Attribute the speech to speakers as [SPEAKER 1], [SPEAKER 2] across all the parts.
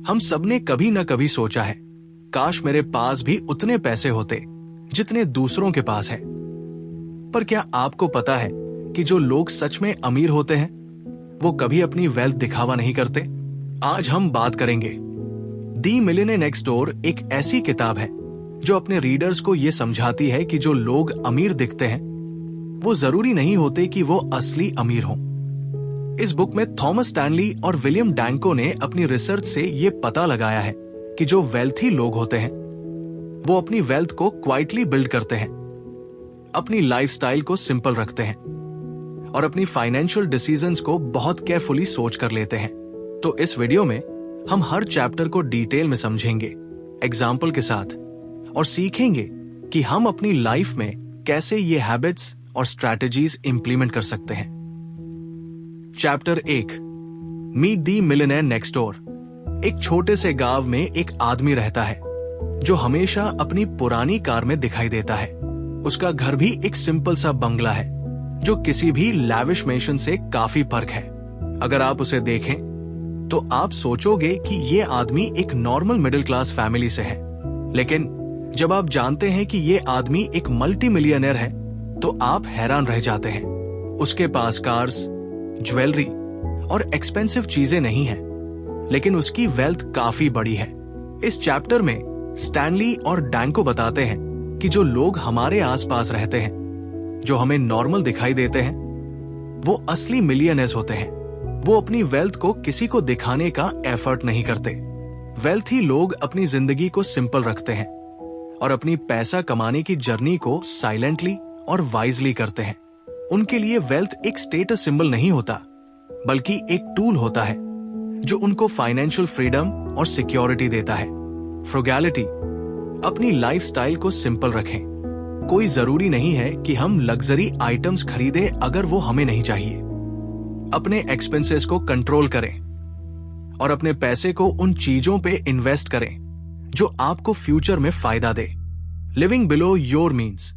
[SPEAKER 1] हम सबने कभी न कभी सोचा है, काश मेरे पास भी उतने पैसे होते जितने दूसरों के पास है। पर क्या आपको पता है कि जो लोग सच में अमीर होते हैं वो कभी अपनी वेल्थ दिखावा नहीं करते? आज हम बात करेंगे दी मिलियनेयर नेक्स्ट डोर, एक ऐसी किताब है जो अपने रीडर्स को यह समझाती है कि जो लोग अमीर दिखते हैं वो जरूरी नहीं होते कि वो असली अमीर हों। इस बुक में थॉमस स्टैनली और विलियम डैंको ने अपनी रिसर्च से ये पता लगाया है कि जो वेल्थी लोग होते हैं वो अपनी वेल्थ को क्वाइटली बिल्ड करते हैं, अपनी लाइफस्टाइल को सिंपल रखते हैं और अपनी फाइनेंशियल डिसीजंस को बहुत केयरफुली सोच कर लेते हैं। तो इस वीडियो में हम हर चैप्टर को डिटेल में समझेंगे, एग्जाम्पल के साथ, और सीखेंगे कि हम अपनी लाइफ में कैसे ये हैबिट्स और स्ट्रैटेजीज इंप्लीमेंट कर सकते हैं। चैप्टर 1, मीट दी मिलियनेयर नेक्स्ट डोर। एक छोटे से गांव में एक आदमी रहता है जो हमेशा अपनी पुरानी कार में दिखाई देता है। उसका घर भी एक सिंपल सा बंगला है जो किसी भी लैविश मैंशन से काफी फर्क है। अगर आप उसे देखें तो आप सोचोगे कि ये आदमी एक नॉर्मल मिडिल क्लास फैमिली से है, लेकिन जब आप जानते हैं कि ये आदमी एक मल्टी मिलियनेयर है तो आप हैरान रह जाते हैं। उसके पास कार्स, ज्वेलरी और एक्सपेंसिव चीजें नहीं हैं, लेकिन उसकी वेल्थ काफी बड़ी है। इस चैप्टर में स्टैनली और डैंको बताते हैं कि जो लोग हमारे आसपास रहते हैं, जो हमें नॉर्मल दिखाई देते हैं, वो असली मिलियनेयर्स होते हैं। वो अपनी वेल्थ को किसी को दिखाने का एफर्ट नहीं करते। वेल्थी लोग अपनी जिंदगी को सिंपल रखते हैं और अपनी पैसा कमाने की जर्नी को साइलेंटली और वाइजली करते हैं। उनके लिए वेल्थ एक स्टेटस सिंबल नहीं होता, बल्कि एक टूल होता है जो उनको फाइनेंशियल फ्रीडम और सिक्योरिटी देता है। फ्रुगैलिटी, अपनी लाइफस्टाइल को सिंपल रखें। कोई जरूरी नहीं है कि हम लग्जरी आइटम्स खरीदें अगर वो हमें नहीं चाहिए। अपने एक्सपेंसेस को कंट्रोल करें और अपने पैसे को उन चीजों पे इन्वेस्ट करें जो आपको फ्यूचर में फायदा दे। लिविंग बिलो योर मीन्स,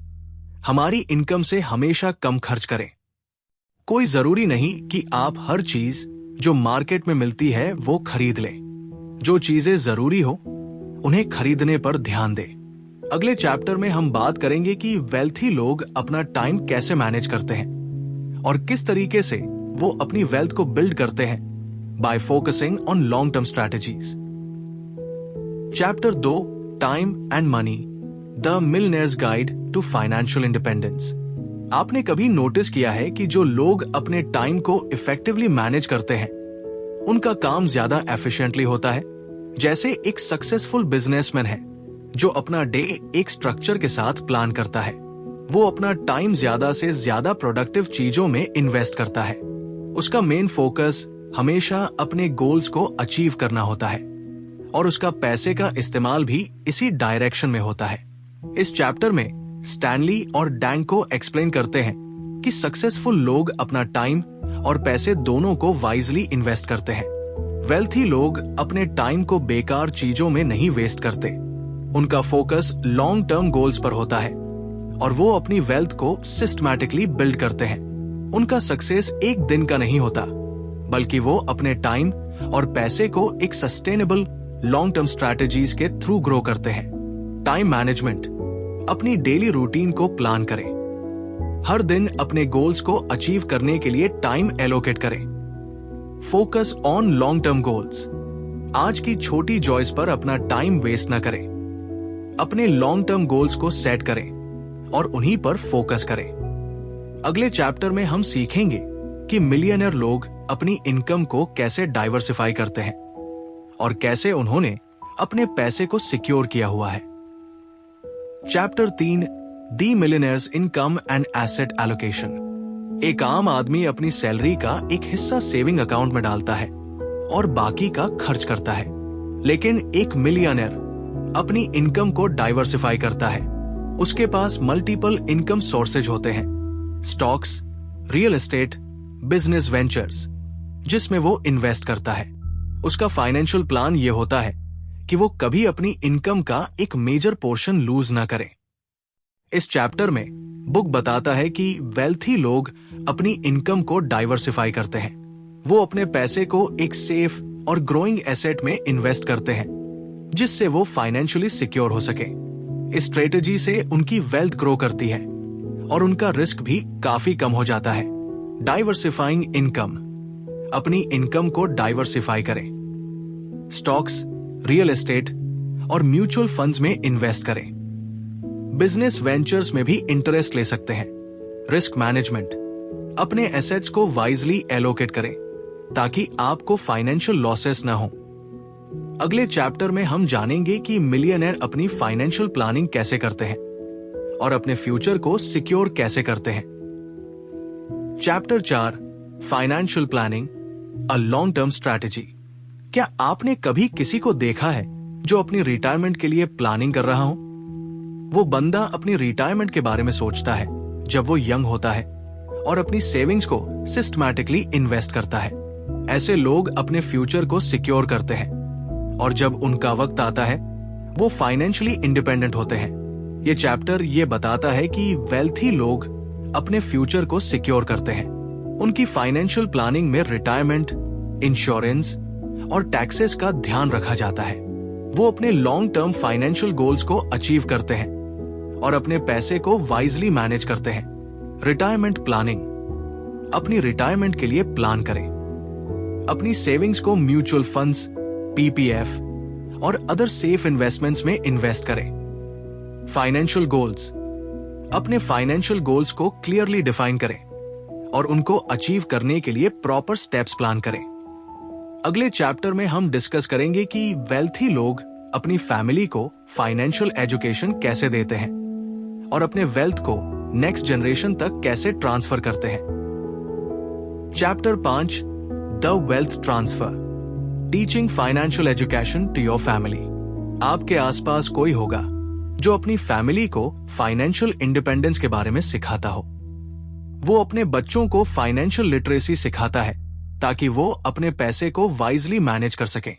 [SPEAKER 1] हमारी इनकम से हमेशा कम खर्च करें। कोई जरूरी नहीं कि आप हर चीज जो मार्केट में मिलती है वो खरीद लें। जो चीजें जरूरी हो उन्हें खरीदने पर ध्यान दें। अगले चैप्टर में हम बात करेंगे कि वेल्थी लोग अपना टाइम कैसे मैनेज करते हैं और किस तरीके से वो अपनी वेल्थ को बिल्ड करते हैं by focusing on long term strategies. Chapter 2, time and money, the millionaire's guide to financial independence. आपने कभी नोटिस किया है कि जो लोग अपने टाइम को इफेक्टिवली मैनेज करते हैं उनका काम ज्यादा एफिशिएंटली होता है? जैसे एक सक्सेसफुल बिजनेसमैन है जो अपना डे एक स्ट्रक्चर के साथ प्लान करता है। वो अपना टाइम ज्यादा से ज्यादा प्रोडक्टिव चीजों में इन्वेस्ट करता है। उसका मेन फोकस हमेशा अपने गोल्स को अचीव करना होता है और उसका पैसे का इस्तेमाल भी इसी डायरेक्शन में होता है। इस चैप्टर में स्टैनली और डैंको एक्सप्लेन करते हैं कि सक्सेसफुल लोग अपना टाइम और पैसे दोनों को वाइजली इन्वेस्ट करते हैं। वेल्थी लोग अपने टाइम को बेकार चीजों में नहीं वेस्ट करते। उनका फोकस लॉन्ग टर्म गोल्स पर होता है और वो अपनी वेल्थ को सिस्टमैटिकली बिल्ड करते हैं। उनका सक्सेस एक दिन का नहीं होता, बल्कि वो अपने टाइम और पैसे को एक सस्टेनेबल लॉन्ग टर्म स्ट्रैटेजीज के थ्रू ग्रो करते हैं। टाइम मैनेजमेंट, अपनी डेली रूटीन को प्लान करें। हर दिन अपने गोल्स को अचीव करने के लिए टाइम एलोकेट करें। Focus on long term goals, आज की छोटी जॉयस पर अपना टाइम वेस्ट न करें। अपने लॉन्ग टर्म गोल्स को सेट करें और उन्हीं पर फोकस करें। अगले चैप्टर में हम सीखेंगे कि मिलियनेयर लोग अपनी इनकम को कैसे डाइवर्सिफाई करते हैं और कैसे उन्होंने अपने पैसे को सिक्योर किया हुआ है। Chapter 3, the millionaires income and asset allocation. एक आम आदमी अपनी सैलरी का एक हिस्सा सेविंग अकाउंट में डालता है और बाकी का खर्च करता है, लेकिन एक मिलियनेयर अपनी इनकम को डाइवर्सिफाई करता है। उसके पास मल्टीपल इनकम सोर्सेज होते हैं, stocks, real estate, business ventures, जिसमें वो इन्वेस्ट करता है। उसका फाइनेंशियल प्लान ये होता है कि वो कभी अपनी इनकम का एक मेजर पोर्शन लूज ना करे। इस चैप्टर में बुक बताता है कि वेल्थी लोग अपनी इनकम को डाइवर्सिफाई करते हैं। वो अपने पैसे को एक सेफ और ग्रोइंग एसेट में इन्वेस्ट करते हैं, जिससे वो फाइनेंशियली सिक्योर हो सके। इस स्ट्रेटेजी से उनकी वेल्थ ग्रो करती है और उनका रिस्क भी काफी कम हो जाता है। डाइवर्सिफाइंग इनकम, अपनी इनकम को डाइवर्सिफाई करें। स्टॉक्स, रियल एस्टेट और म्यूचुअल फंड्स में इन्वेस्ट करें। बिजनेस वेंचर्स में भी इंटरेस्ट ले सकते हैं। रिस्क मैनेजमेंट, अपने एसेट्स को वाइजली एलोकेट करें ताकि आपको फाइनेंशियल लॉसेस ना हो। अगले चैप्टर में हम जानेंगे कि मिलियनेयर अपनी फाइनेंशियल प्लानिंग कैसे करते हैं और अपने फ्यूचर को सिक्योर कैसे करते हैं। Chapter 4, financial planning, a long term strategy. क्या आपने कभी किसी को देखा है जो अपनी रिटायरमेंट के लिए प्लानिंग कर रहा हो? वो बंदा अपनी रिटायरमेंट के बारे में सोचता है जब वो यंग होता है और अपनी सेविंग्स को सिस्टमैटिकली इन्वेस्ट करता है। ऐसे लोग अपने फ्यूचर को सिक्योर करते हैं और जब उनका वक्त आता है वो फाइनेंशियली इंडिपेंडेंट होते हैं। ये चैप्टर ये बताता है कि वेल्थी लोग अपने फ्यूचर को सिक्योर करते हैं। उनकी फाइनेंशियल प्लानिंग में रिटायरमेंट, इंश्योरेंस और टैक्सेस का ध्यान रखा जाता है। वो अपने लॉन्ग टर्म फाइनेंशियल गोल्स को अचीव करते हैं और अपने पैसे को वाइजली मैनेज करते हैं। रिटायरमेंट प्लानिंग, अपनी रिटायरमेंट के लिए प्लान करें। अपनी सेविंग्स को म्यूचुअल फंड्स, पीपीएफ और अदर सेफ इन्वेस्टमेंट्स में इन्वेस्ट करें। फाइनेंशियल गोल्स, अपने फाइनेंशियल गोल्स को क्लियरली डिफाइन करें और उनको अचीव करने के लिए प्रॉपर स्टेप्स प्लान करें। अगले चैप्टर में हम डिस्कस करेंगे कि वेल्थी लोग अपनी फैमिली को फाइनेंशियल एजुकेशन कैसे देते हैं और अपने वेल्थ को नेक्स्ट जनरेशन तक कैसे ट्रांसफर करते हैं। Chapter 5, the wealth transfer, teaching financial education to your family. आपके आसपास कोई होगा जो अपनी फैमिली को फाइनेंशियल इंडिपेंडेंस के बारे में सिखाता हो। वो अपने बच्चों को फाइनेंशियल लिटरेसी सिखाता है ताकि वो अपने पैसे को वाइजली मैनेज कर सकें।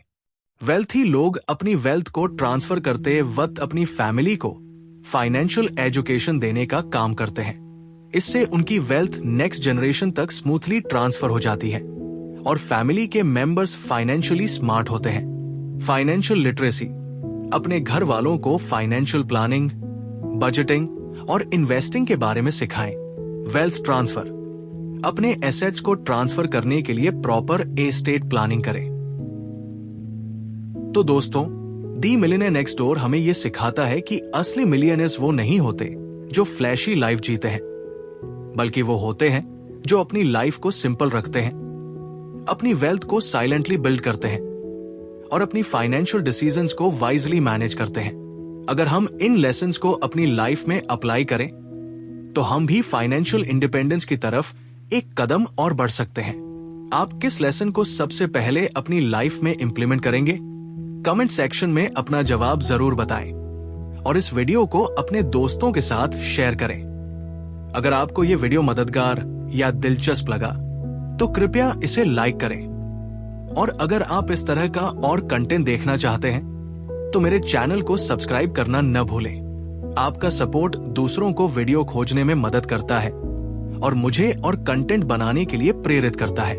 [SPEAKER 1] वेल्थी लोग अपनी वेल्थ को ट्रांसफर करते वक्त अपनी फैमिली को फाइनेंशियल एजुकेशन देने का काम करते हैं। इससे उनकी वेल्थ नेक्स्ट जनरेशन तक स्मूथली ट्रांसफर हो जाती है और फैमिली के मेंबर्स फाइनेंशियली स्मार्ट होते हैं। फाइनेंशियल लिटरेसी, अपने घर वालों को फाइनेंशियल प्लानिंग, बजटिंग और इन्वेस्टिंग के बारे में सिखाएं। वेल्थ ट्रांसफर, अपने एसेट्स को ट्रांसफर करने के लिए प्रॉपर एस्टेट प्लानिंग करें। तो दोस्तों, दी मिलियनेयर नेक्स्ट डोर हमें यह सिखाता है कि असली मिलियनेयर्स वो नहीं होते जो फ्लैशी लाइफ जीते हैं, बल्कि वो होते हैं जो अपनी लाइफ को सिंपल रखते हैं, अपनी वेल्थ को साइलेंटली बिल्ड करते हैं और अपनी फाइनेंशियल डिसीजंस को वाइजली मैनेज करते हैं। अगर हम इन लेसन्स को अपनी लाइफ में अप्लाई करें तो हम भी फाइनेंशियल इंडिपेंडेंस की तरफ एक कदम और बढ़ सकते हैं। आप किस लेसन को सबसे पहले अपनी लाइफ में इंप्लीमेंट करेंगे? कमेंट सेक्शन में अपना जवाब जरूर बताएं और इस वीडियो को अपने दोस्तों के साथ शेयर करें। अगर आपको ये वीडियो मददगार या दिलचस्प लगा तो कृपया इसे लाइक करें और अगर आप इस तरह का और कंटेंट देखना चाहते हैं तो मेरे चैनल को सब्सक्राइब करना न भूलें। आपका सपोर्ट दूसरों को वीडियो खोजने में मदद करता है और मुझे और कंटेंट बनाने के लिए प्रेरित करता है।